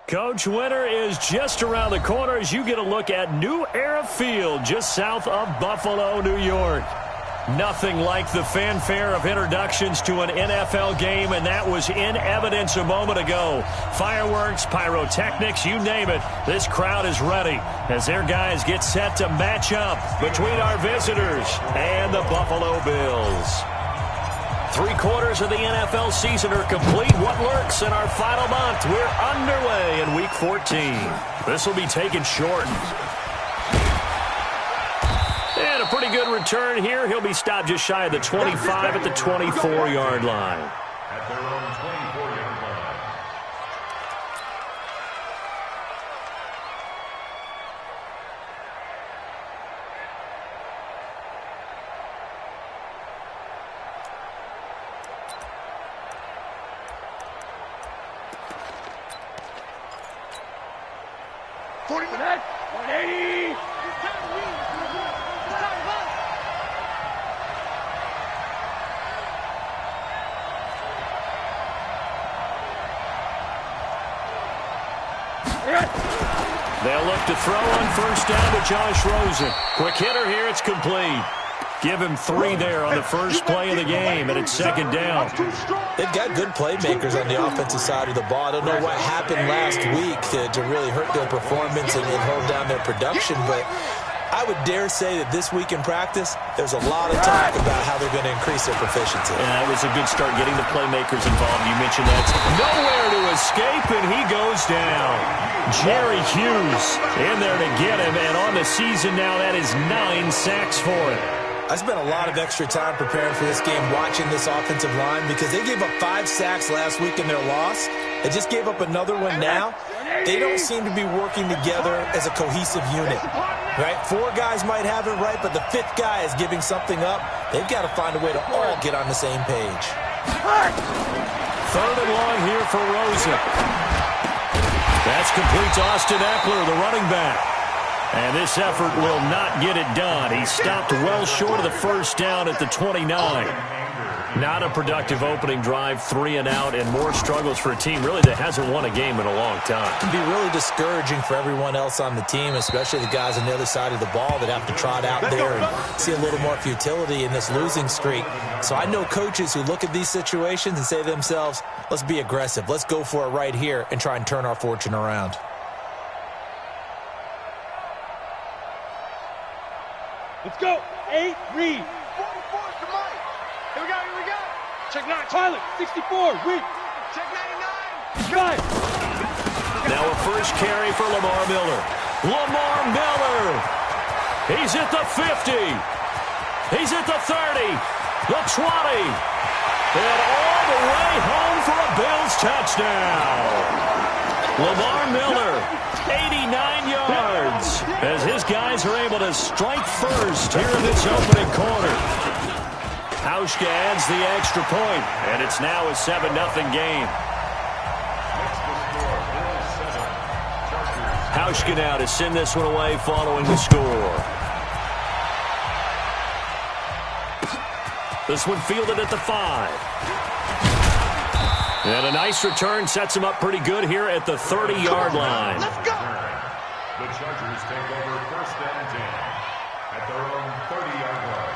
Coach, winter is just around the corner as you get a look at New Era Field just south of Buffalo, New York. Nothing like the fanfare of introductions to an NFL game, and that was in evidence a moment ago. Fireworks, pyrotechnics, you name it. This crowd is ready as their guys get set to match up between our visitors and the Buffalo Bills. 3/4 of the NFL season are complete. What lurks in our final month? We're underway in Week 14. This will be taken short. And a pretty good return here. He'll be stopped just shy of the 25 at the 24-yard line. At their own 24-yard line. They'll look to throw on first down to Josh Rosen. Quick hitter here, it's complete. Give him 3 there on the first play of the game, and it's second down. They've got good playmakers on the offensive side of the ball. I don't know what happened last week to really hurt their performance and hold down their production, but I would dare say that this week in practice, there's a lot of talk about how they're going to increase their proficiency. And that was a good start getting the playmakers involved. You mentioned that. Nowhere to escape, and he goes down. Jerry Hughes in there to get him, and on the season now, that is 9 sacks for him. I spent a lot of extra time preparing for this game watching this offensive line because they gave up 5 sacks last week in their loss. They just gave up another one now. They don't seem to be working together as a cohesive unit. Right? 4 guys might have it right, but the 5th guy is giving something up. They've got to find a way to all get on the same page. 3rd and long here for Rosen. That's complete to Austin Eckler, the running back. And this effort will not get it done. He stopped well short of the first down at the 29. Not a productive opening drive, 3 and out, and more struggles for a team really that hasn't won a game in a long time. It can be really discouraging for everyone else on the team, especially the guys on the other side of the ball that have to trot out there and see a little more futility in this losing streak. So I know coaches who look at these situations and say to themselves, let's be aggressive. Let's go for it right here and try and turn our fortune around. Let's go. 8, read. 44 to Mike. Here we go. Check 9. Pilot. 64. Read. Check 99. Drive. Now a first carry for Lamar Miller. Lamar Miller. He's at the 50. He's at the 30. The 20. And all the way home for a Bills touchdown. Lamar Miller, 89 yards, as his guys are able to strike first here in this opening quarter. Hauschka adds the extra point, and it's now a 7-0 game. Hauschka now to send this one away following the score. This one fielded at the 5. And a nice return sets him up pretty good here at the 30-yard line. Let's go. The Chargers take over first and 10 at their own 30-yard line.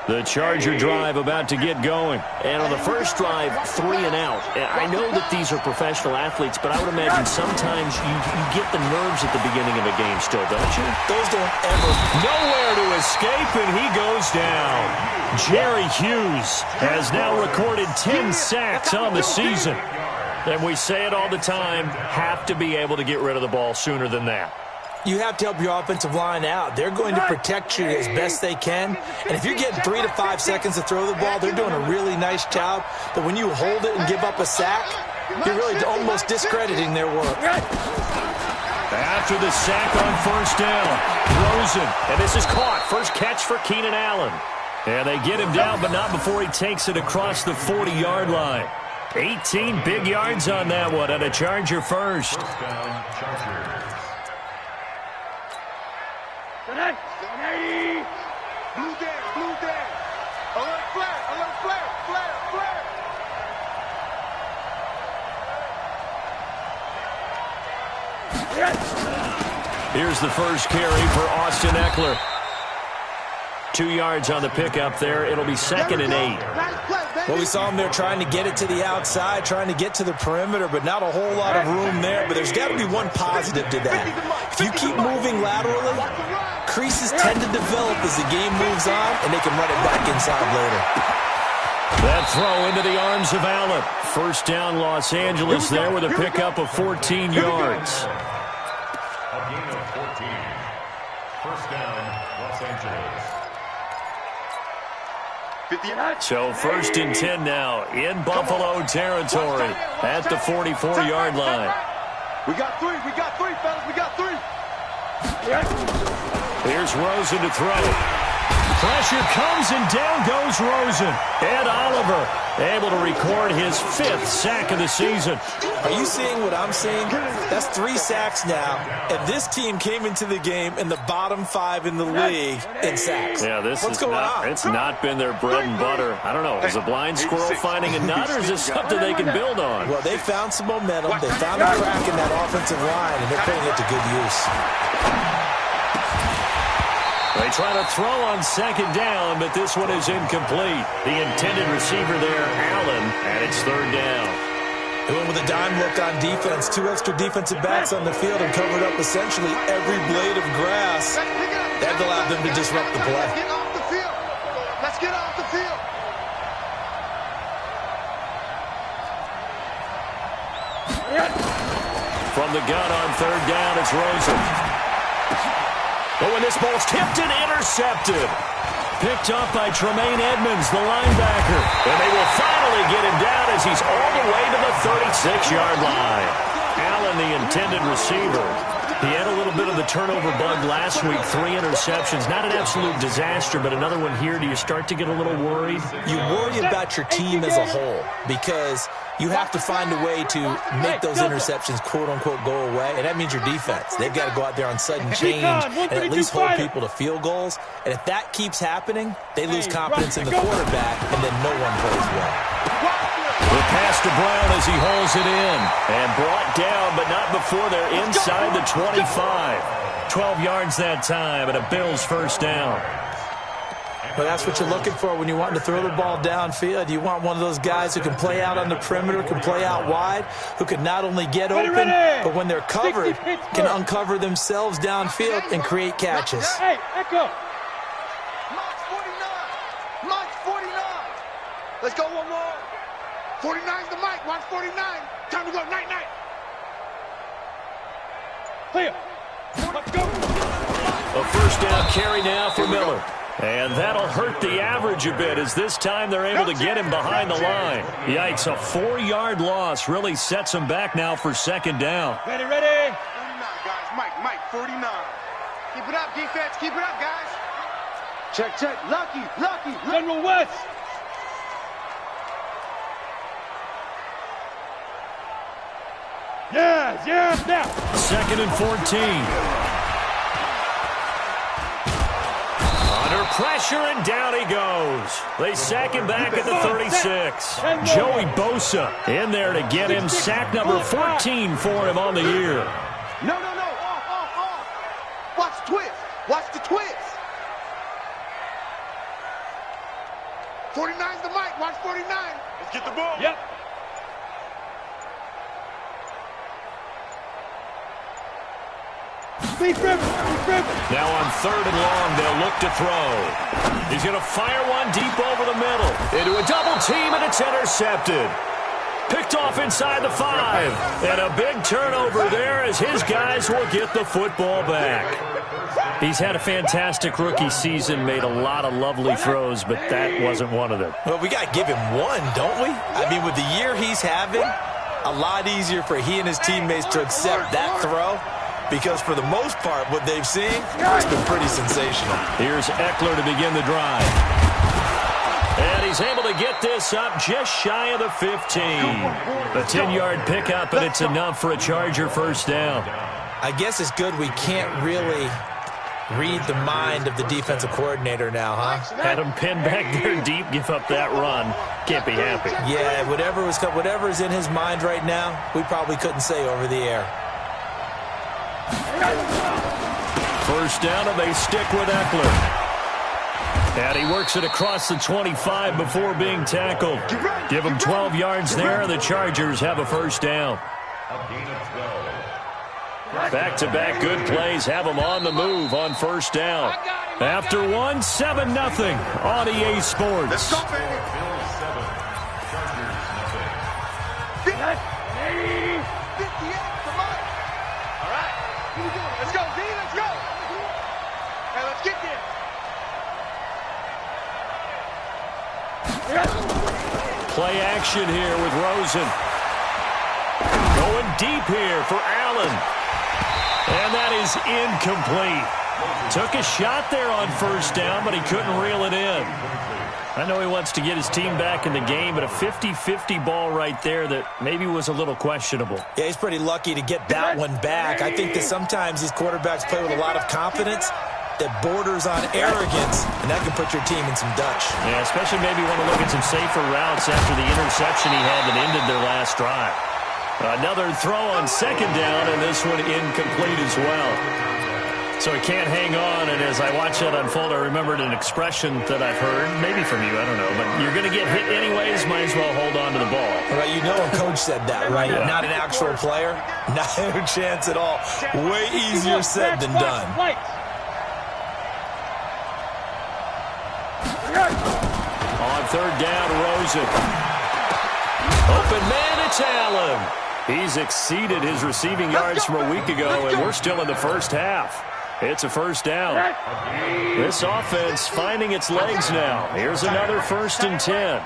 The Charger drive about to get going. And on the first drive, 3 and out. I know that these are professional athletes, but I would imagine sometimes you get the nerves at the beginning of a game still, don't you? Those don't ever... Nowhere to escape, and he goes down. Jerry Hughes has now recorded 10 sacks on the season. And we say it all the time, have to be able to get rid of the ball sooner than that. You have to help your offensive line out. They're going to protect you as best they can. And if you're getting 3 to 5 seconds to throw the ball, they're doing a really nice job. But when you hold it and give up a sack, you're really almost discrediting their work. After the sack on first down, Rosen. And this is caught. First catch for Keenan Allen. And they get him down, but not before he takes it across the 40-yard line. 18 big yards on that one, and a Charger first. First down, Chargers. Here's the first carry for Austin Ekeler. 2 yards on the pickup there. It'll be 2nd and 8. Well, we saw him there trying to get it to the outside, trying to get to the perimeter, but not a whole lot of room there. But there's got to be one positive to that. If you keep moving laterally, creases tend to develop as the game moves on, and they can run it back inside later. That throw into the arms of Allen. First down, Los Angeles there with a pickup of 14 yards. A gain of 14. First down, Los Angeles. So 1st and 10 now in Buffalo territory at the 44-yard line. We got 3, fellas, we got 3. Here's Rosen to throw. Pressure comes and down goes Rosen. Ed Oliver able to record his 5th sack of the season. Are you seeing what I'm seeing? That's 3 sacks now, and this team came into the game in the bottom 5 in the league in sacks. Yeah, What's going on? It's not been their bread and butter. I don't know. Is a blind squirrel finding a nut, or is this something they can build on? Well, they found some momentum. They found a crack in that offensive line, and they're putting it to good use. They try to throw on 2nd down, but this one is incomplete. The intended receiver there, Allen, and it's 3rd down. They went with a dime look on defense. 2 extra defensive backs on the field and covered up essentially every blade of grass. That allowed them to disrupt the play. Get off the field. Let's get off the field. From the gun on 3rd down, it's Rosen. Oh, and this ball's tipped and intercepted. Picked up by Tremaine Edmonds, the linebacker. And they will finally get him down as he's all the way to the 36-yard line. Allen, the intended receiver. He had a little bit of the turnover bug last week. 3 interceptions. Not an absolute disaster, but another one here. Do you start to get a little worried? You worry about your team as a whole because you have to find a way to make those interceptions, quote-unquote, go away, and that means your defense. They've got to go out there on sudden change and at least hold people to field goals. And if that keeps happening, they lose confidence in the quarterback, and then no one plays well. The pass to Brown as he holds it in. And brought down, but not before they're inside the 25. 12 yards that time, and a Bills first down. But that's what you're looking for when you're wanting to throw the ball downfield. You want one of those guys who can play out on the perimeter, can play out wide, who can not only get open, but when they're covered, can uncover themselves downfield and create catches. Hey, Echo. March 49. March 49. Let's go one more. 49's the mic. Watch 49. Time to go. Night. Clear. Let's go. A first down carry now for Miller. And that'll hurt the average a bit as this time they're able to get him behind the line. Yikes, a 4-yard loss really sets him back now for 2nd down. Ready. 49, guys. Mike, 49. Keep it up, defense. Keep it up, guys. Check. Lucky. General West. Yeah. 2nd and 14. Pressure, and down he goes. They sack him back at the 36. Joey Bosa in there to get him. Sack number 14 for him on the year. No. Off. Watch the twist. Watch the twist. 49's the mic. Watch 49. Let's get the ball. Yep. Now on 3rd and long, they'll look to throw. He's going to fire one deep over the middle. Into a double team, and it's intercepted. Picked off inside the 5. And a big turnover there as his guys will get the football back. He's had a fantastic rookie season, made a lot of lovely throws, but that wasn't one of them. Well, we got to give him one, don't we? I mean, with the year he's having, a lot easier for he and his teammates to accept that throw. Because for the most part, what they've seen has been pretty sensational. Here's Ekeler to begin the drive. And he's able to get this up just shy of the 15. A 10-yard pickup, and it's enough for a Charger first down. I guess it's good we can't really read the mind of the defensive coordinator now, huh? Had him pinned back there deep, give up that run. Can't be happy. Yeah, whatever's in his mind right now, we probably couldn't say over the air. first down, and they stick with Eckler. And he works it across the 25 before being tackled. Give him 12 yards there, and the Chargers have a first down. Back-to-back good plays have them on the move on first down. After one, 7-0 on EA Sports. Let's go, baby. 58 to Mike. All right. Let's go, D. Let's go. Hey, let's get there. Play action here with Rosen. Going deep here for Allen. And that is incomplete. Took a shot there on first down, but he couldn't reel it in. I know he wants to get his team back in the game, but a 50-50 ball right there that maybe was a little questionable. Yeah, he's pretty lucky to get that one back. I think that sometimes these quarterbacks play with a lot of confidence that borders on arrogance, and that can put your team in some Dutch. Yeah, especially maybe want to look at some safer routes after the interception he had that ended their last drive. Another throw on second down, and this one incomplete as well. So he can't hang on, and as I watch that unfold, I remembered an expression that I've heard, maybe from you, I don't know, but you're going to get hit anyways, might as well hold on to the ball. Right, you know a coach said that, right? Yeah. Not an actual player. Not a chance at all. Way easier said than done. On third down, Rosen. Open man, it's Allen. He's exceeded his receiving yards from a week ago, and we're still in the first half. It's a first down. This offense finding its legs now. Here's another 1st and 10.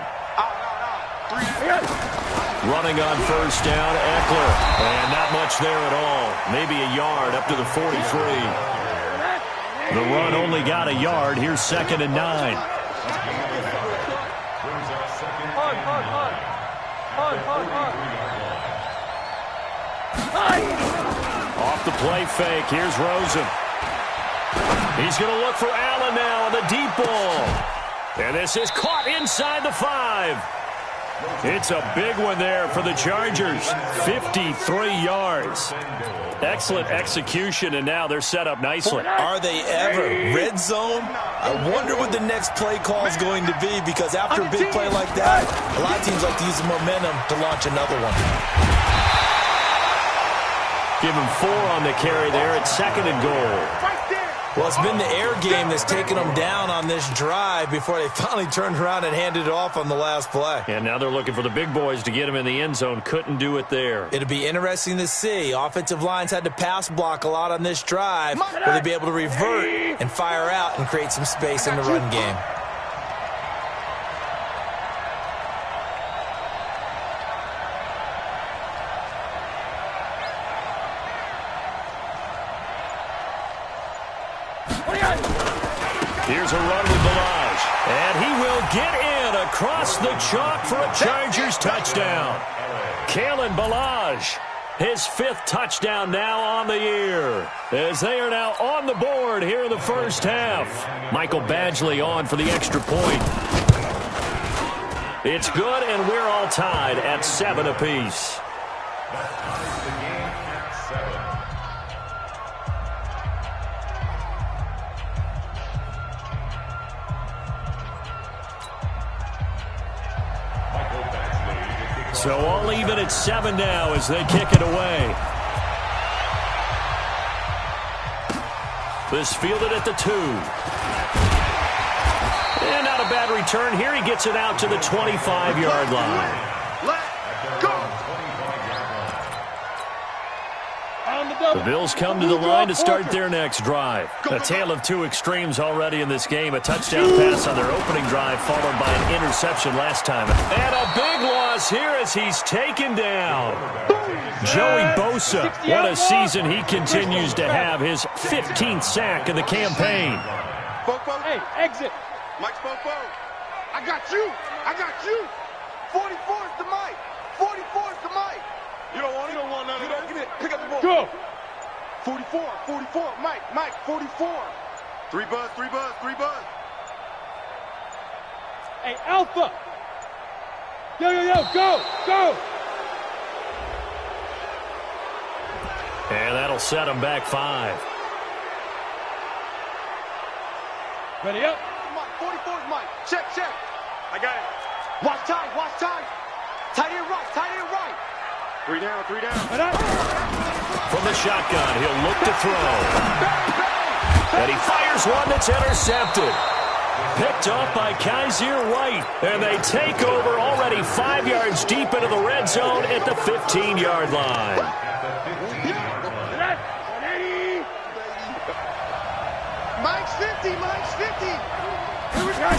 Running on first down, Eckler. And not much there at all. Maybe a yard up to the 43. The run only got a yard. Here's 2nd and 9. Off the play fake. Here's Rosen. He's going to look for Allen now on the deep ball. And this is caught inside the 5. It's a big one there for the Chargers. 53 yards. Excellent execution, and now they're set up nicely. Are they ever? Red zone? I wonder what the next play call is going to be, because after a big play like that, a lot of teams like to use the momentum to launch another one. Give him 4 on the carry there. It's 2nd and goal. Well, it's been the air game that's taken them down on this drive before they finally turned around and handed it off on the last play. And now they're looking for the big boys to get him in the end zone. Couldn't do it there. It'll be interesting to see. Offensive lines had to pass block a lot on this drive. Will they be able to revert and fire out and create some space in the run game? Here's a run with Ballage. And he will get in across the chalk for a Chargers touchdown. Kalen Ballage, his 5th touchdown now on the year, as they are now on the board here in the first half. Michael Badgley on for the extra point. It's good, and we're all tied at 7 apiece. So all even at 7 now as they kick it away. This fielded at the 2. And not a bad return here. He gets it out to the 25-yard line. The Bills come to the line to start their next drive. A tale of 2 extremes already in this game. A touchdown pass on their opening drive, followed by an interception last time. And a big loss here as he's taken down. Joey Bosa, what a season he continues to have. His 15th sack of the campaign. Hey, exit. Mike Fofo. I got you. I got you. 44 is the mic. 44 is the mic. You don't want it? You don't want none of that. Get it. Pick up the ball. Go. 44, 44, Mike, 44. 3 buzz. Hey, Alpha. Yo, go. And that'll set him back 5. Ready up. Mike, 44's Mike. Check, check. I got it. Watch time, watch time. Tight end right, tight end right. 3 down, 3 down. From the shotgun, he'll look to throw. And he fires one that's intercepted. Picked off by Kaiser White. And they take over already 5 yards deep into the red zone at the 15-yard line. Mike's 50, Mike's 50. Here we go.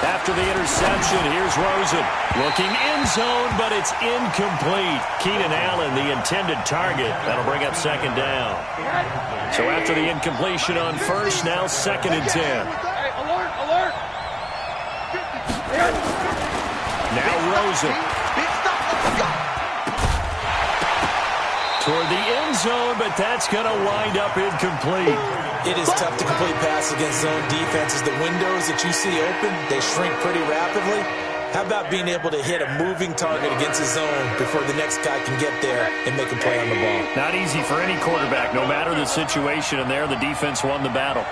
After the interception, here's Rosen. Looking end zone, but it's incomplete. Keenan Allen, the intended target. That'll bring up second down. So after the incompletion on first, now 2nd and 10. Hey, alert, alert. Now Rosen. Big stop, let's go. Toward the end zone, but that's going to wind up incomplete. It is tough to complete passes against zone defenses. The windows that you see open, they shrink pretty rapidly. How about being able to hit a moving target against a zone before the next guy can get there and make a play on the ball? Not easy for any quarterback, no matter the situation, and there the defense won the battle.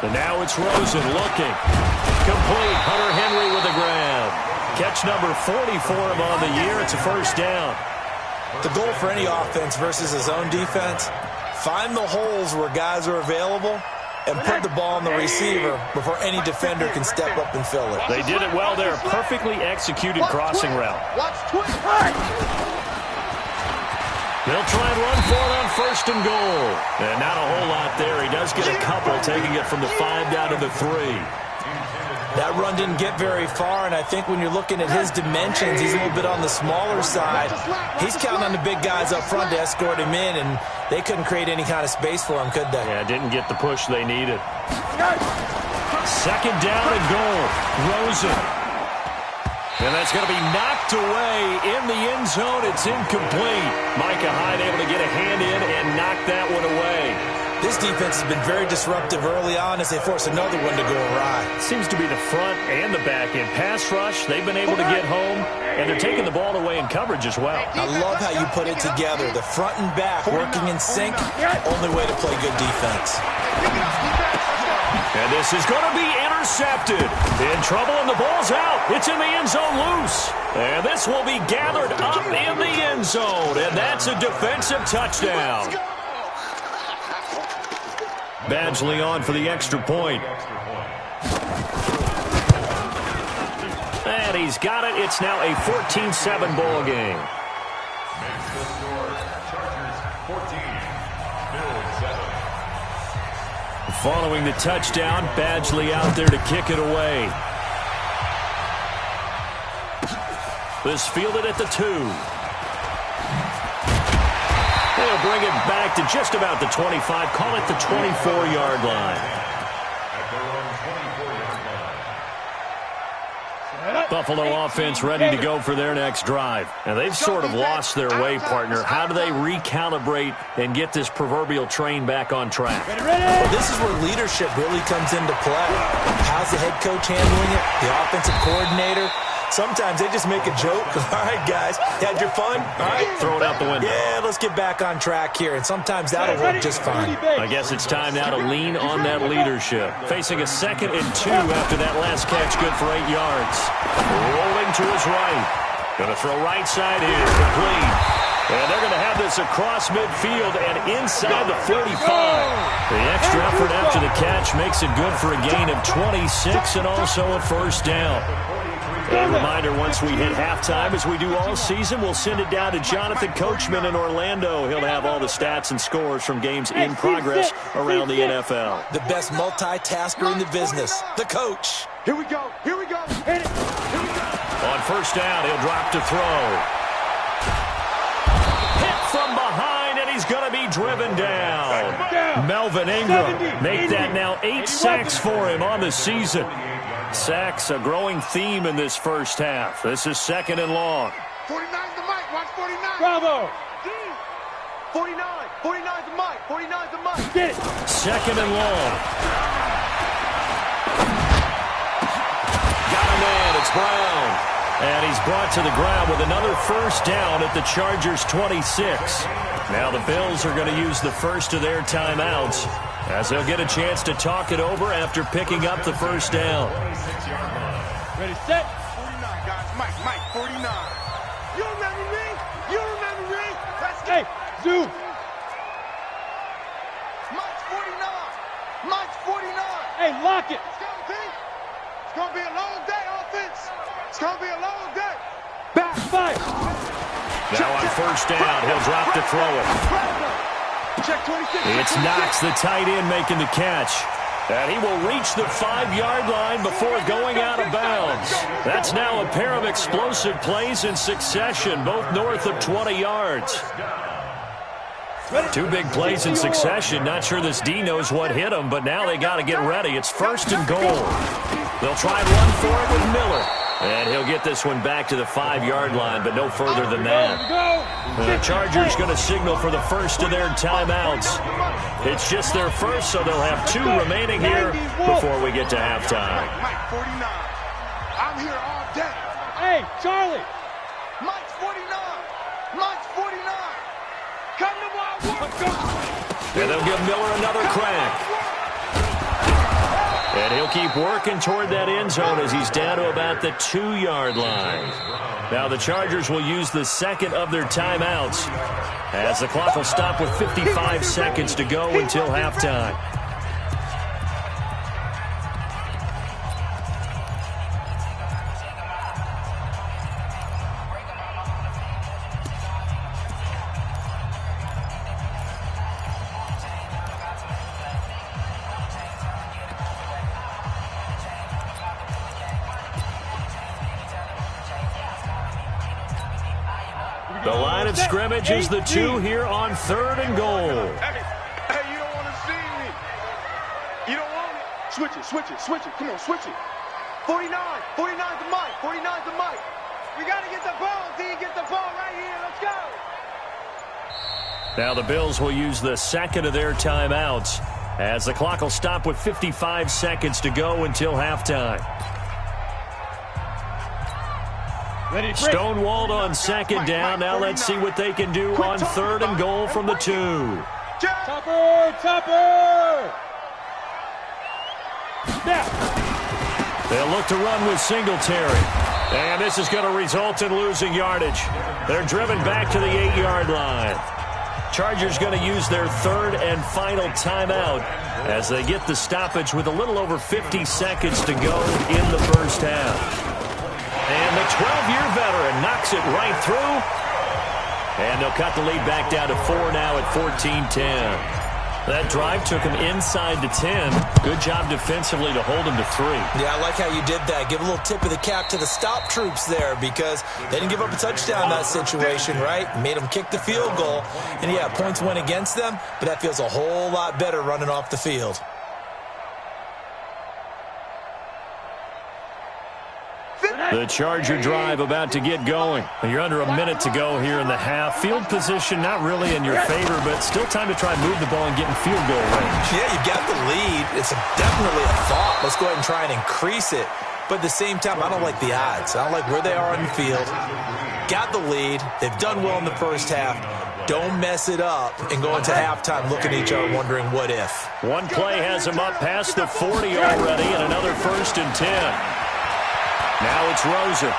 And now it's Rosen looking. Complete. Hunter Henry with a grab. Catch number 40 for him on the year. It's a first down. The goal for any offense versus a zone defense, find the holes where guys are available and put the ball on the receiver before any defender can step up and fill it. They did it well there. Perfectly executed crossing route. Watch twist. They'll try and run for it on 1st and goal. And not a whole lot there. He does get a couple, taking it from the 5 down to the 3. That run didn't get very far, and I think when you're looking at his dimensions, he's a little bit on the smaller side. He's counting on the big guys up front to escort him in, and they couldn't create any kind of space for him, could they? Yeah, didn't get the push they needed. 2nd down and goal. Rosen. And that's going to be knocked away in the end zone. It's incomplete. Micah Hyde able to get a hand in and knock that one away. This defense has been very disruptive early on as they force another one to go awry. Seems to be the front and the back end. Pass rush, they've been able to get home, and they're taking the ball away in coverage as well. I love how you put it together. The front and back working in sync, only way to play good defense. And this is going to be intercepted. In trouble, and the ball's out. It's in the end zone loose. And this will be gathered up in the end zone, and that's a defensive touchdown. Badgley on for the extra point. And he's got it. It's now a 14-7 ball game. Following the touchdown, Badgley out there to kick it away. This fielded at the 2. They'll bring it back to just about the 25. Call it the 24-yard line. Buffalo offense ready to go for their next drive. And they've sort of lost their way, partner. How do they recalibrate and get this proverbial train back on track? Well, this is where leadership really comes into play. How's the head coach handling it? The offensive coordinator? Sometimes they just make a joke. All right, guys, had your fun? All right, throw it out the window. Yeah, let's get back on track here. And sometimes that'll work just fine. I guess it's time now to lean on that leadership. Facing a 2nd and 2 after that last catch, good for 8 yards. Rolling to his right. Going to throw right side here, complete. And they're going to have this across midfield and inside the 45. The extra effort after the catch makes it good for a gain of 26 and also a first down. A reminder, once we hit halftime, as we do all season, we'll send it down to Jonathan Coachman in Orlando. He'll have all the stats and scores from games in progress around the NFL. The best multitasker in the business, the coach. Here we go. Here we go. Hit it. Here we go. On first down, he'll drop to throw. Hit from behind, and he's going to be driven down. Melvin Ingram make that now 8 sacks for him on the season. Sacks, a growing theme in this first half. This is 2nd and long. 49's the mic. Watch 49. Bravo. 49. 49's the mic. 49's the mic. Get it. 2nd and long. Got a man. It's Brown. And he's brought to the ground with another first down at the Chargers' 26. Now the Bills are going to use the first of their timeouts as they'll get a chance to talk it over after picking up the first down. Ready, set. 49, guys. Mike, 49. You remember me? You remember me? Let's go. Hey, zoom. Mike's 49. Mike's 49. Hey, lock it. It's going to be a long day, offense. It's going to be a long day. Back, fight. Now on first down, he'll drop to throw it. Check 26. It's Knox, the tight end, making the catch. And he will reach the 5-yard line before going out of bounds. That's now a pair of explosive plays in succession, both north of 20 yards. Two big plays in succession. Not sure this D knows what hit him, but now they got to get ready. It's first and goal. They'll try and run for it with Miller. And he'll get this one back to the 5-yard line, but no further than that. The Chargers going to signal for the first of their timeouts. It's just their first, so they'll have 2 remaining here before we get to halftime. Mike, 49. I'm here all day. Hey, Charlie. Mike's 49. Mike's 49. Come to my work. And they'll give Miller another crack. And he'll keep working toward that end zone as he's down to about the 2-yard line. Now the Chargers will use the second of their timeouts as the clock will stop with 55 seconds to go until halftime. The line of scrimmage is the 2 here on 3rd and goal. Hey, you don't want to see me. You don't want it. Switch it. Come on, switch it. 49 to Mike. 49 to Mike. We got to get the ball, D. Get the ball right here. Let's go. Now the Bills will use the second of their timeouts as the clock will stop with 55 seconds to go until halftime. Stonewalled on second down. Now let's see what they can do on 3rd and goal from the 2. Topper! They'll look to run with Singletary. And this is going to result in losing yardage. They're driven back to the 8-yard line. Chargers going to use their 3rd and final timeout as they get the stoppage with a little over 50 seconds to go in the first half. And the 12-year veteran knocks it right through. And they'll cut the lead back down to 4 now at 14-10. That drive took him inside the 10. Good job defensively to hold him to 3. Yeah, I like how you did that. Give a little tip of the cap to the stop troops there because they didn't give up a touchdown in that situation, right? Made them kick the field goal. And, yeah, points went against them, but that feels a whole lot better running off the field. The Charger drive about to get going. You're under a minute to go here in the half. Field position not really in your favor, but still time to try and move the ball and get in field goal range. Yeah, you got the lead. It's definitely a thought. Let's go ahead and try and increase it. But at the same time, I don't like the odds. I don't like where they are on the field. Got the lead. They've done well in the first half. Don't mess it up and go into halftime looking at each other wondering what if. One play has him up past the 40 already and another 1st and 10. Now it's Rosen.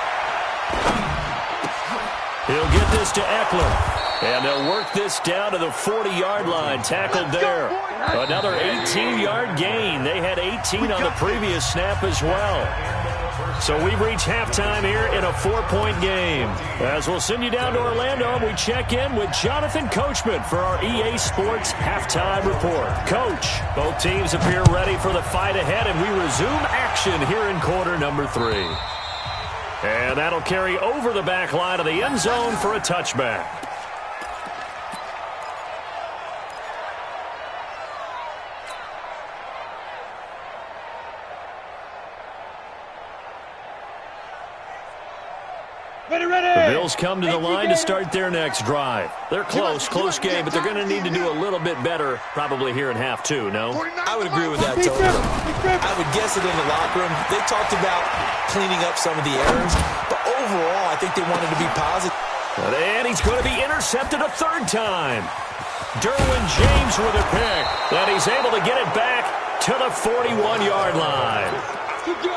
He'll get this to Eckler. And they'll work this down to the 40-yard line. Tackled there. Another 18-yard gain. They had 18 on the previous snap as well. So we've reached halftime here in a 4-point game. As we'll send you down to Orlando, we check in with Jonathan Coachman for our EA Sports Halftime Report. Coach, both teams appear ready for the fight ahead, and we resume action here in quarter number 3. And that'll carry over the back line of the end zone for a touchback. The Bills come to the line to start their next drive. They're close game, but they're going to need to do a little bit better probably here in half 2, no? I would agree with that totally. I would guess it in the locker room. They talked about cleaning up some of the errors, but overall, I think they wanted to be positive. And he's going to be intercepted a third time. Derwin James with a pick. And he's able to get it back to the 41-yard line.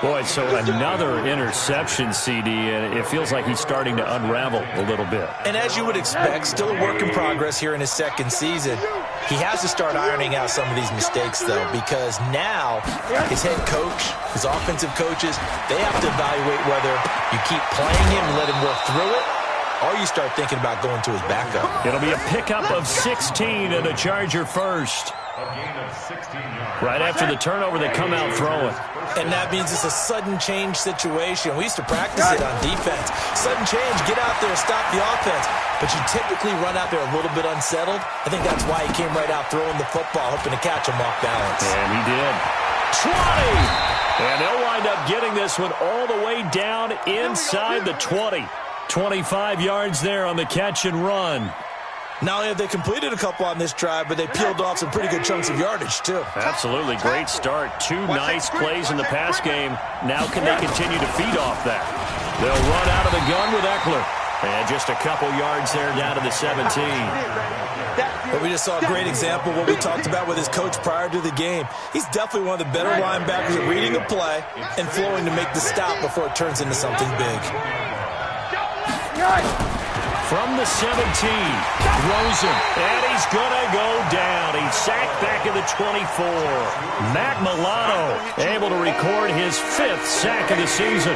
Boy, so another interception, CD, and it feels like he's starting to unravel a little bit. And as you would expect, still a work in progress here in his second season. He has to start ironing out some of these mistakes, though, because now his head coach, his offensive coaches, they have to evaluate whether you keep playing him and let him work through it, or you start thinking about going to his backup. It'll be a pickup of 16 and the Charger first. Right after the turnover, they come out throwing. And that means it's a sudden change situation. We used to practice it on defense. Sudden change, get out there, stop the offense. But you typically run out there a little bit unsettled. I think that's why he came right out throwing the football, hoping to catch him off balance. And he did. 20! And they'll wind up getting this one all the way down inside the 20. 25 yards there on the catch and run. Not only have they completed a couple on this drive, but they peeled off some pretty good chunks of yardage, too. Absolutely. Great start. Two nice plays in the pass game. Now can they continue to feed off that? They'll run out of the gun with Eckler. And just a couple yards there down to the 17. But we just saw a great example of what we talked about with his coach prior to the game. He's definitely one of the better linebackers at reading a play and flowing to make the stop before it turns into something big. From the 17, Rosen, and he's going to go down. He's sacked back at the 24. Matt Milano able to record his 5th sack of the season.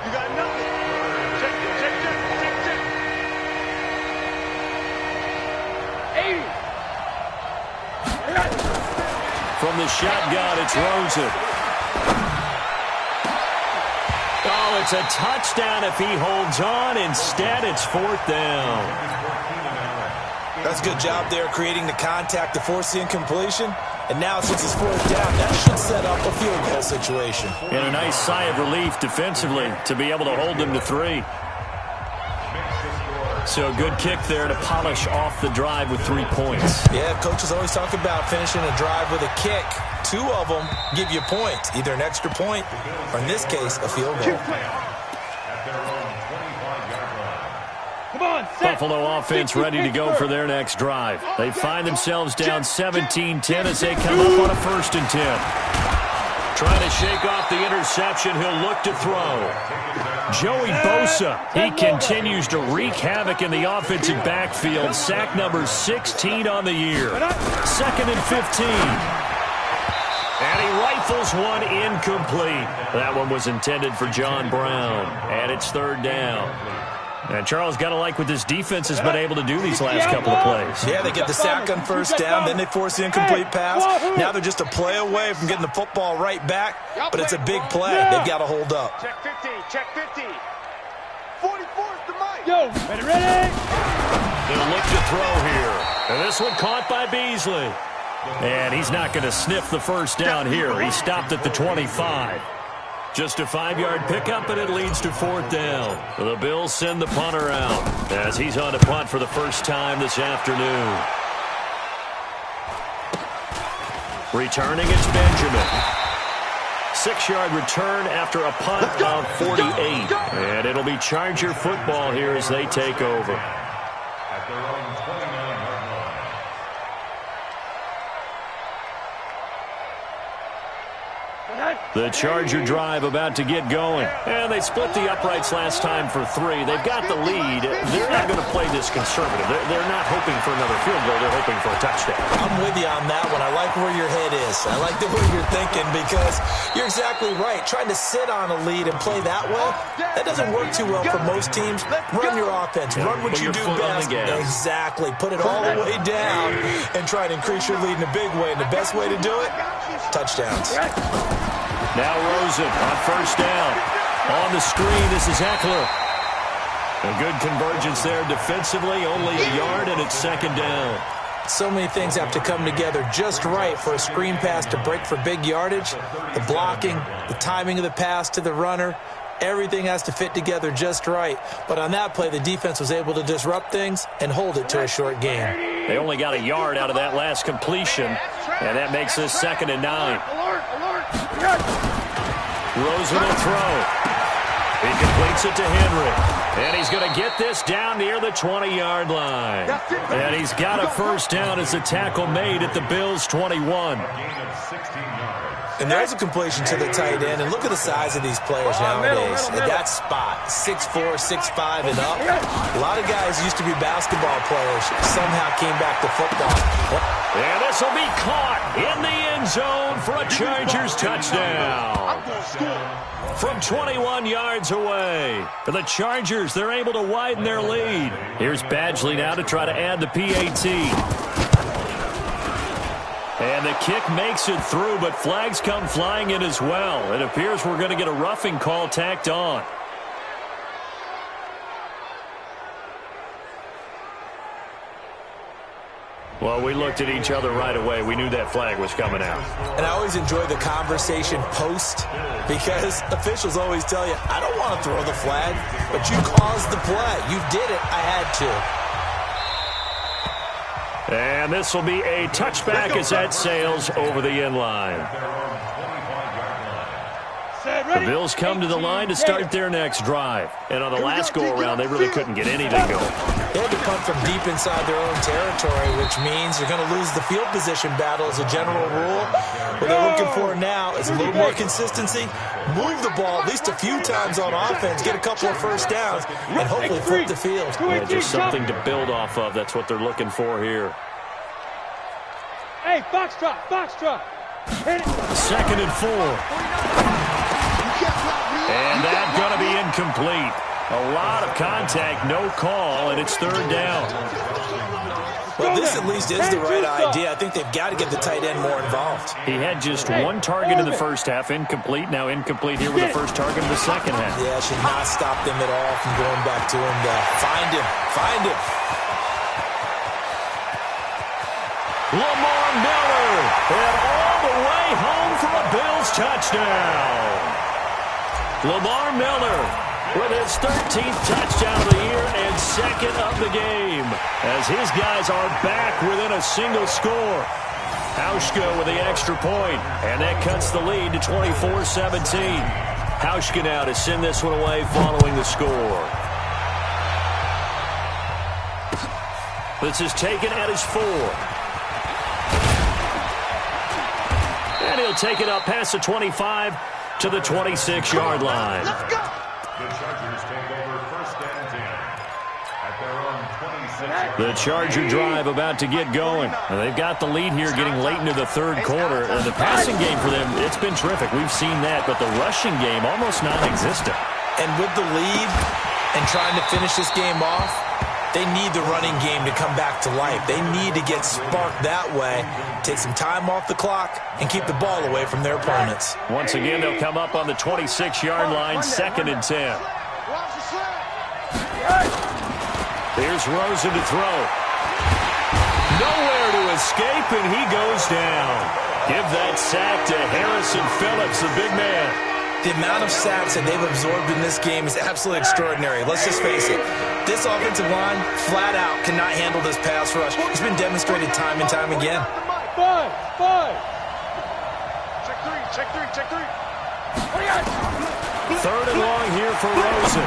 You got nothing. Check. 80. From the shotgun, it's Rosen. Oh, it's a touchdown if he holds on. Instead, it's 4th down. That's a good job there creating the contact to force the incompletion. And now since it's 4th down, that should set up a field goal situation. And a nice sigh of relief defensively to be able to hold them to 3. So a good kick there to polish off the drive with 3 points. Yeah, coaches always talk about finishing a drive with a kick. 2 of them give you a point, either an extra point or, in this case, a field goal. Buffalo offense ready to go for their next drive. They find themselves down 17-10 as they come up on a 1st and 10. Trying to shake off the interception, he'll look to throw. Joey Bosa, he continues to wreak havoc in the offensive backfield. Sack number 16 on the year. 2nd and 15. And he rifles one incomplete. That one was intended for John Brown. And it's 3rd down. And Charles, got to like what this defense has been able to do these last couple of plays. Yeah, they get the sack on 1st down, then they force the incomplete pass. Now they're just a play away from getting the football right back, but it's a big play. They've got to hold up. Check 50. 44 is the mic. Yo, ready? They'll look to throw here. And this one caught by Beasley. And he's not going to sniff the 1st down here. He stopped at the 25. Just a 5-yard pickup, and it leads to 4th down. The Bills send the punter out as he's on to punt for the first time this afternoon. Returning, it's Benjamin. 6-yard return after a punt of 48. And it'll be Charger football here as they take over. At their own 29-yard line. The Charger drive about to get going. And they split the uprights last time for 3. They've got the lead. They're not going to play this conservative. They're not hoping for another field goal. They're hoping for a touchdown. I'm with you on that one. I like where your head is. I like the way you're thinking because you're exactly right. Trying to sit on a lead and play that way, that doesn't work too well for most teams. Run your offense. Run what you do best. Exactly. Put it all the way down and try to increase your lead in a big way. And the best way to do it, touchdowns. Now Rosen on 1st down. On the screen, this is Eckler. A good convergence there defensively, only a yard, and it's 2nd down. So many things have to come together just right for a screen pass to break for big yardage. The blocking, the timing of the pass to the runner, everything has to fit together just right. But on that play, the defense was able to disrupt things and hold it to a short gain. They only got a yard out of that last completion, and that makes this 2nd and 9. Rosen will throw. He completes it to Henry. And he's going to get this down near the 20-yard line. And he's got a first down as a tackle made at the Bills' 21. And there's a completion to the tight end. And look at the size of these players nowadays. At that spot, 6'4", 6'5", and up. A lot of guys used to be basketball players, somehow came back to football. And this will be caught in the end zone for a Chargers touchdown. From 21 yards away. For the Chargers, they're able to widen their lead. Here's Badgley now to try to add the PAT. And the kick makes it through, but flags come flying in as well. It appears we're going to get a roughing call tacked on. Well, we looked at each other right away. We knew that flag was coming out. And I always enjoy the conversation post because officials always tell you, I don't want to throw the flag, but you caused the play. You did it. I had to. And this will be a touchback as that sails over the end line. The Bills come to the line to start their next drive. And on the last go-around, they really couldn't get anything going. They had to punt from deep inside their own territory, which means they're going to lose the field position battle as a general rule. What they're looking for now is a little more consistency, move the ball at least a few times on offense, get a couple of first downs, and hopefully flip the field. Yeah, just something to build off of. That's what they're looking for here. Hey, foxtrot, foxtrot. Second and 4. And that's going to be incomplete. A lot of contact, no call, and it's third down. Well, this at least is the right idea. I think they've got to get the tight end more involved. He had just one target in the first half, incomplete. Now incomplete here with the first target in the second half. Yeah, should not stop them at all from going back to him to find him. Find him. Lamar Miller, and all the way home for a Bills touchdown. Lamar Miller with his 13th touchdown of the year and second of the game as his guys are back within a single score. Hauschka with the extra point, and that cuts the lead to 24-17. Hauschka now to send this one away following the score. This is taken at his 4. And he'll take it up past the 25 to the 26-yard line. Let's go. The Chargers take over first and 10 at their own 26. The Charger drive about to get going. And they've got the lead here getting late into the third quarter. And the passing game for them, it's been terrific. We've seen that. But the rushing game, almost non-existent. And with the lead and trying to finish this game off, they need the running game to come back to life. They need to get sparked that way, take some time off the clock, and keep the ball away from their opponents. Once again, they'll come up on the 26-yard line, second and 10. Here's Rosen to throw. Nowhere to escape, and he goes down. Give that sack to Harrison Phillips, the big man. The amount of sacks that they've absorbed in this game is absolutely extraordinary. Let's just face it. This offensive line, flat out, cannot handle this pass rush. It's been demonstrated time and time again. Five. Check three. Third and long here for Rosen.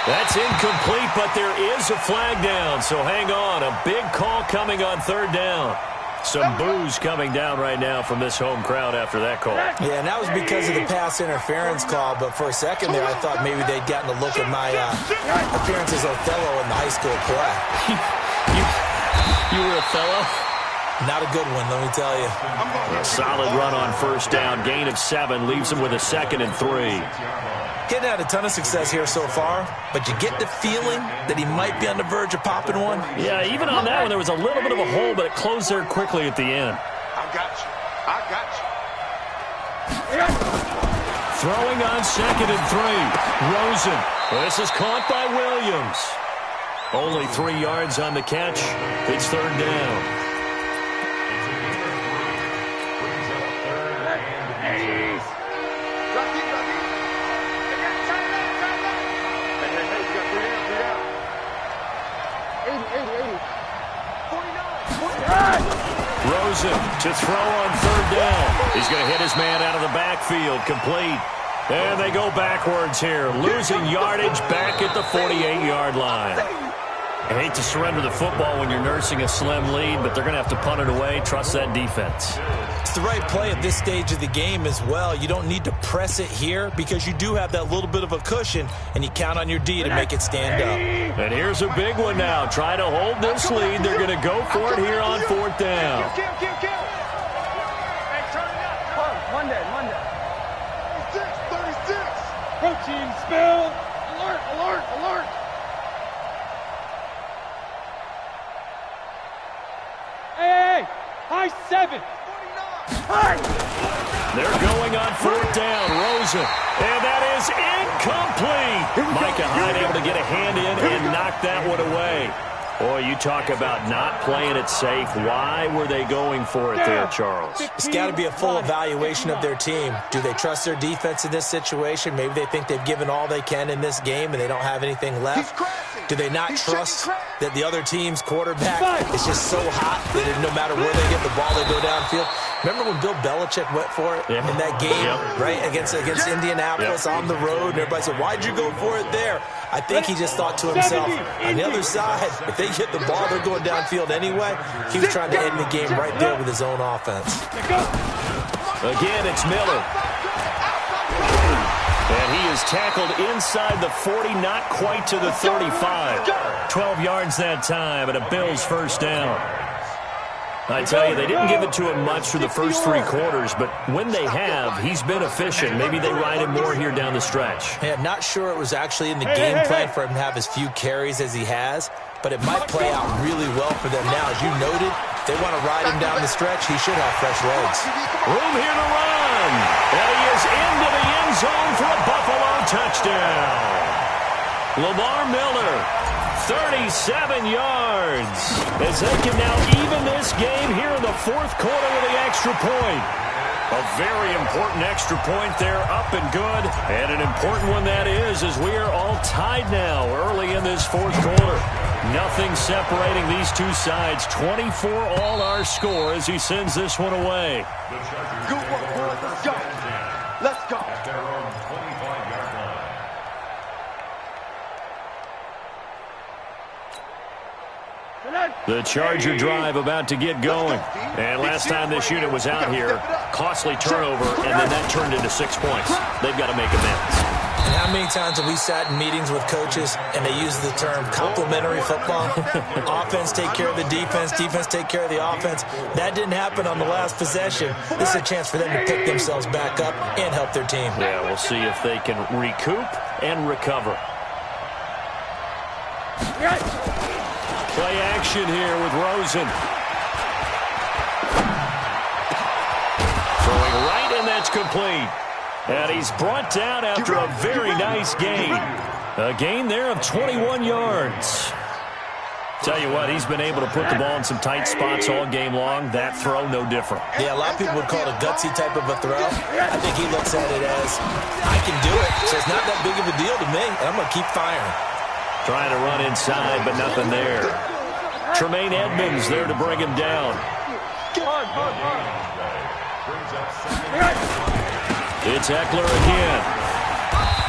That's incomplete, but there is a flag down, so hang on. A big call coming on third down. Some boos coming down right now from this home crowd after that call. Yeah, and that was because of the pass interference call, but for a second there I thought maybe they'd gotten a look at my appearance as Othello in the high school play. You were Othello? Not a good one, let me tell you. A solid run on first down. Gain of 7 leaves him with a second and 3. Hadn't had a ton of success here so far, but you get the feeling that he might be on the verge of popping one. Yeah, even on that one, there was a little bit of a hole, but it closed there quickly at the end. I got you. Throwing on second and 3. Rosen. This is caught by Williams. Only 3 yards on the catch. It's third down. Rosen to throw on third down. He's going to hit his man out of the backfield. Complete. And they go backwards here. Losing yardage back at the 48-yard line. I hate to surrender the football when you're nursing a slim lead, but they're going to have to punt it away. Trust that defense. It's the right play at this stage of the game as well. You don't need to press it here because you do have that little bit of a cushion, and you count on your D to make it stand up. And here's a big one now. Try to hold this lead. They're going to go for it here on fourth down. Hey, turn it up. Monday. 36. Protein spill. Alert. Hey, high 7. They're going on fourth down. Rosen. And that is incomplete. Micah Hyde able to get a hand in and knock that one away. Boy, you talk about not playing it safe. Why were they going for it there, Charles? It's got to be a full evaluation of their team. Do they trust their defense in this situation? Maybe they think they've given all they can in this game and they don't have anything left. Do they not trust that the other team's quarterback is just so hot that no matter where they get the ball, they go downfield? Remember when Bill Belichick went for it in that game, right, against Indianapolis on the road? And everybody said, why'd you go for it there? I think he just thought to himself, on the other side, if they get the ball, they're going downfield anyway. He was trying to end the game right there with his own offense. Again, it's Miller. And he is tackled inside the 40, not quite to the 35. 12 yards that time, and a Bills first down. I tell you, they didn't give it to him much through the first 3 quarters, but when they have, he's been efficient. Maybe they ride him more here down the stretch. Yeah, not sure it was actually in the game plan for him to have as few carries as he has, but it might play out really well for them now. As you noted, if they want to ride him down the stretch, he should have fresh legs. Room here to run. And he is into the end zone for a Buffalo touchdown. Lamar Miller, 37 yards. As they can now even this game here in the fourth quarter with the extra point. A very important extra point there, up and good. And an important one that is, as we are all tied now early in this fourth quarter. Nothing separating these two sides. 24 all our score as he sends this one away. Good work, boys. Let's go. Let's go. At their own 25-yard line. The Charger drive about to get going. And last time this unit was out here, costly turnover, and then that turned into 6 points. They've got to make amends. And how many times have we sat in meetings with coaches and they use the term complementary football? Offense take care of the defense, defense take care of the offense. That didn't happen on the last possession. This is a chance for them to pick themselves back up and help their team. Yeah, we'll see if they can recoup and recover. Play action here with Rosen. Throwing right, and that's complete. And he's brought down after a very nice gain. A gain there of 21 yards. Tell you what, he's been able to put the ball in some tight spots all game long. That throw, no different. Yeah, a lot of people would call it a gutsy type of a throw. I think he looks at it as, I can do it, so it's not that big of a deal to me, and I'm going to keep firing. Trying to run inside, but nothing there. Tremaine Edmonds there to bring him down. It's Eckler again.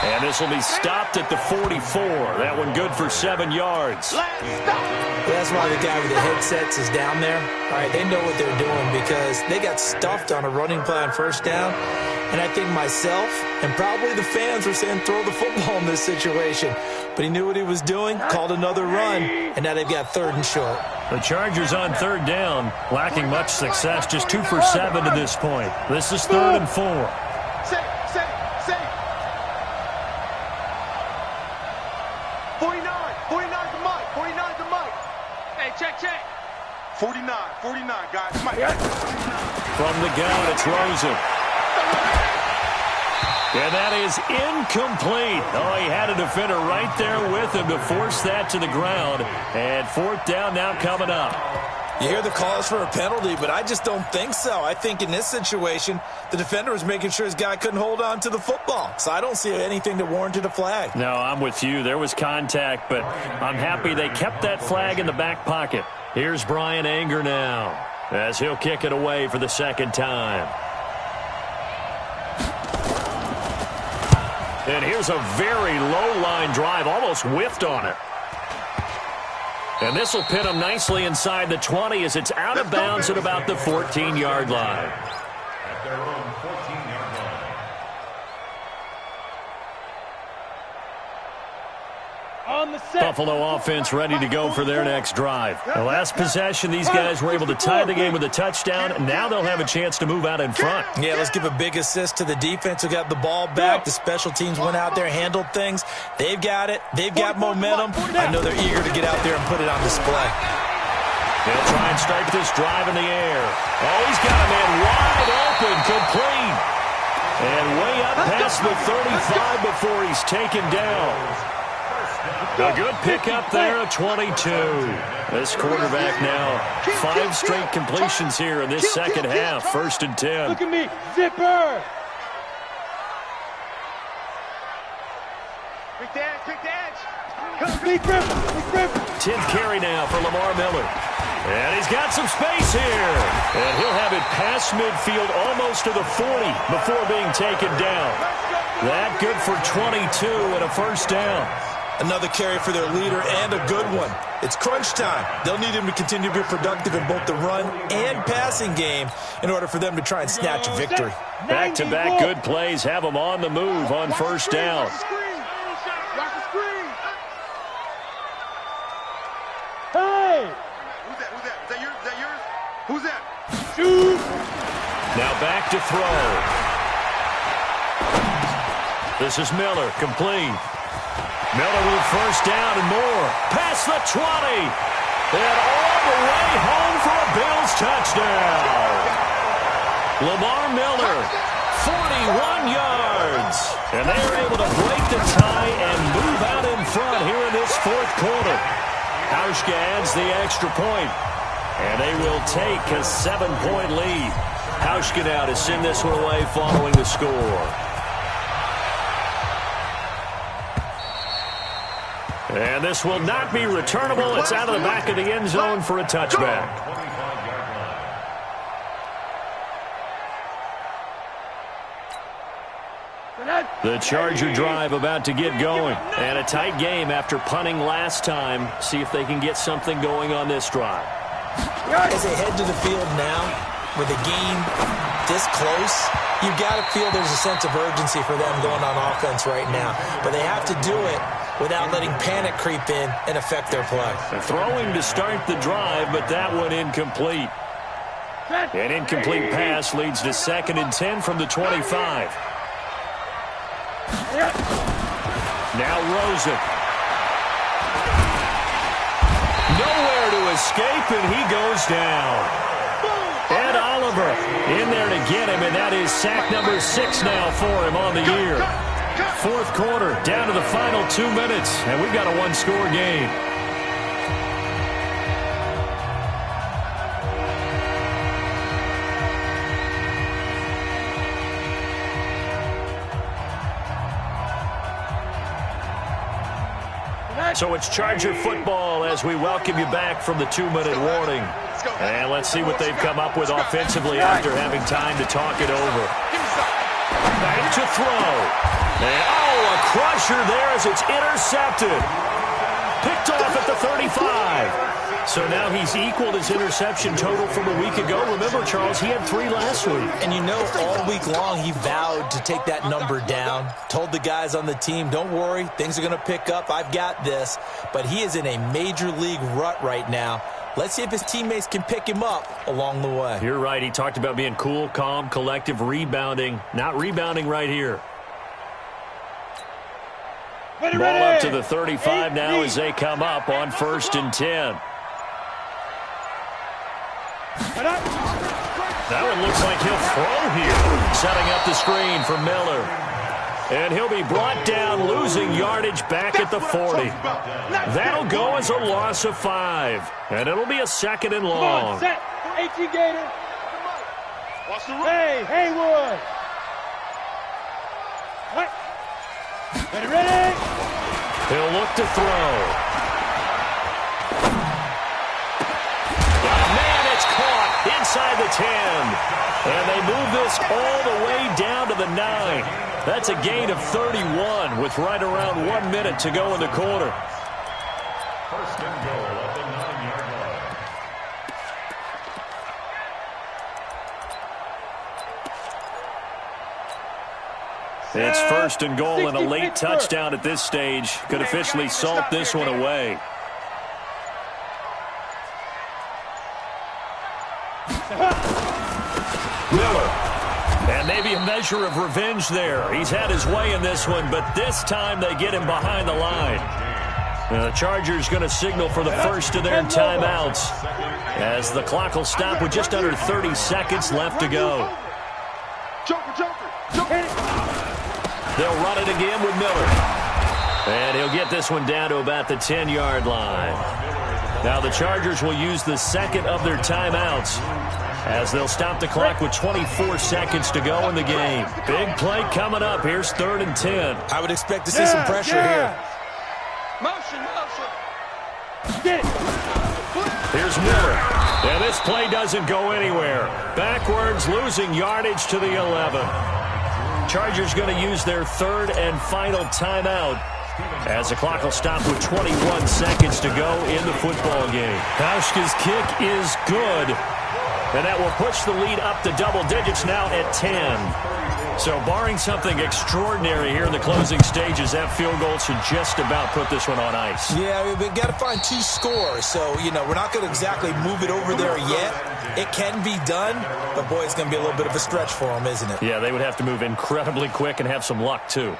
And this will be stopped at the 44. That one good for 7 yards. That's why the guy with the headsets is down there. All right, they know what they're doing because they got stuffed on a running play on first down. And I think myself and probably the fans were saying throw the football in this situation. But he knew what he was doing, called another run, and now they've got 3rd and short. The Chargers on 3rd down, lacking much success, just 2 for 7 to this point. This is 3rd and 4. Say. 49 to Mike. 49 to Mike. Hey, check. 49, guys. Mike. From the gun, it's Rosen. And that is incomplete. Oh, he had a defender right there with him to force that to the ground. And 4th down now coming up. You hear the calls for a penalty, but I just don't think so. I think in this situation, the defender was making sure his guy couldn't hold on to the football. So I don't see anything that warranted a flag. No, I'm with you. There was contact, but I'm happy they kept that flag in the back pocket. Here's Brian Anger now. as he'll kick it away for the second time. And here's a very low-line drive, almost whiffed on it. And this will pin him nicely inside the 20 as it's out of bounds at about the 14-yard line. At their own 14-yard line. On the set. Buffalo offense ready to go for their next drive. The last possession, these guys were able to tie the game with a touchdown. Now they'll have a chance to move out in front. Yeah, let's give a big assist to the defense who got the ball back. The special teams went out there, handled things. They've got it. They've got momentum. I know they're eager to get out there and put it on display. They'll try and start this drive in the air. Oh, he's got a man wide open, complete. And way up past the 35 before he's taken down. A good pickup there at 22. This quarterback now 5 straight completions here in this second half. 1st and 10. Look at me. Zipper. Quick dance, quick dance. Big grip. Big grip. 10th carry now for Lamar Miller. And he's got some space here. And he'll have it past midfield almost to the 40 before being taken down. That good for 22 and a first down. Another carry for their leader and a good one. It's crunch time. They'll need him to continue to be productive in both the run and passing game in order for them to try and snatch a victory. Back-to-back good plays have them on the move on first down. Watch the screen. Hey. Who's that? Is that yours? Is that yours? Who's that? Shoot. Now back to throw. This is Miller, complete. Miller with first down and more. Past the 20. And all the way home for a Bills touchdown. Lamar Miller, 41 yards. And they are able to break the tie and move out in front here in this 4th quarter. Hauschka adds the extra point. And they will take a 7-point lead. Hauschka now to send this one away following the score. And this will not be returnable. It's out of the back of the end zone for a touchback. The Charger drive about to get going. And a tight game after punting last time. See if they can get something going on this drive. As they head to the field now, with a game this close, you've got to feel there's a sense of urgency for them going on offense right now. But they have to do it without letting panic creep in and affect their play. Throwing to start the drive, but that one incomplete. An incomplete pass leads to 2nd and 10 from the 25. Now Rosen. Nowhere to escape, and he goes down. Ed Oliver in there to get him, and that is sack number 6 now for him on the year. 4th quarter, down to the final 2 minutes, and we've got a 1-score game. So it's Charger football as we welcome you back from the 2-minute warning. And let's see what they've come up with offensively after having time to talk it over. Back to throw. And, a crusher there as it's intercepted. Picked off at the 35. So now he's equaled his interception total from a week ago. Remember, Charles, he had 3 last week. And you know, all week long he vowed to take that number down. Told the guys on the team, don't worry, things are going to pick up. I've got this. But he is in a major league rut right now. Let's see if his teammates can pick him up along the way. You're right. He talked about being cool, calm, collective, rebounding. Not rebounding right here. Ball up to the 35 now as they come up on 1st and 10. That one looks like he'll throw here. Setting up the screen for Miller. And he'll be brought down, losing yardage back at the 40. That'll go as a loss of 5. And it'll be a 2nd and long. Set. 18 Gator. Hey, Haywood. What? Ready? He'll look to throw. Man, it's caught the 10. And they move this all the way down to the 9. That's a gain of 31 with right around 1 minute to go in the quarter. First and goal at the 9-yard line. It's first and goal, and a late touchdown at this stage could officially salt this one away. Miller. And maybe a measure of revenge there. He's had his way in this one, but this time they get him behind the line. The Chargers going to signal for the first of their timeouts as the clock will stop with just under 30 seconds left to go. They'll run it again with Miller. And he'll get this one down to about the 10-yard line. Now the Chargers will use the second of their timeouts as they'll stop the clock with 24 seconds to go in the game. Big play coming up. Here's 3rd and 10. I would expect to see some pressure here. Motion. Get it. Here's Miller. And this play doesn't go anywhere. Backwards, losing yardage to the 11. Chargers going to use their 3rd and final timeout as the clock will stop with 21 seconds to go in the football game. Hauschka's kick is good. And that will push the lead up to double digits now at 10. So barring something extraordinary here in the closing stages, that field goal should just about put this one on ice. Yeah, we've got to find 2 scores. So, we're not going to exactly move it over there yet. It can be done, but, boy, it's going to be a little bit of a stretch for them, isn't it? Yeah, they would have to move incredibly quick and have some luck, too.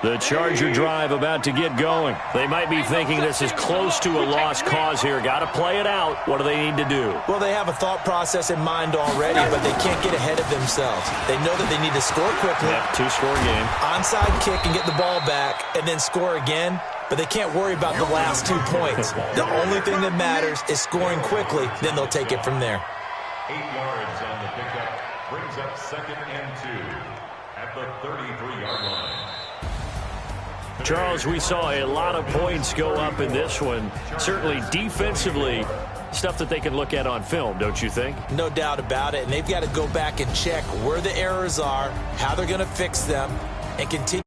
The Charger drive about to get going. They might be thinking this is close to a lost cause here. Got to play it out. What do they need to do? Well, they have a thought process in mind already, but they can't get ahead of themselves. They know that they need to score quickly. Yep, 2-score game. Onside kick and get the ball back and then score again, but they can't worry about the last 2 points. The only thing that matters is scoring quickly, then they'll take it from there. 8 yards on the pickup brings up 2nd and 2 at the 33-yard line. Charles, we saw a lot of points go up in this one. Certainly defensively, stuff that they can look at on film, don't you think? No doubt about it, and they've got to go back and check where the errors are, how they're going to fix them, and continue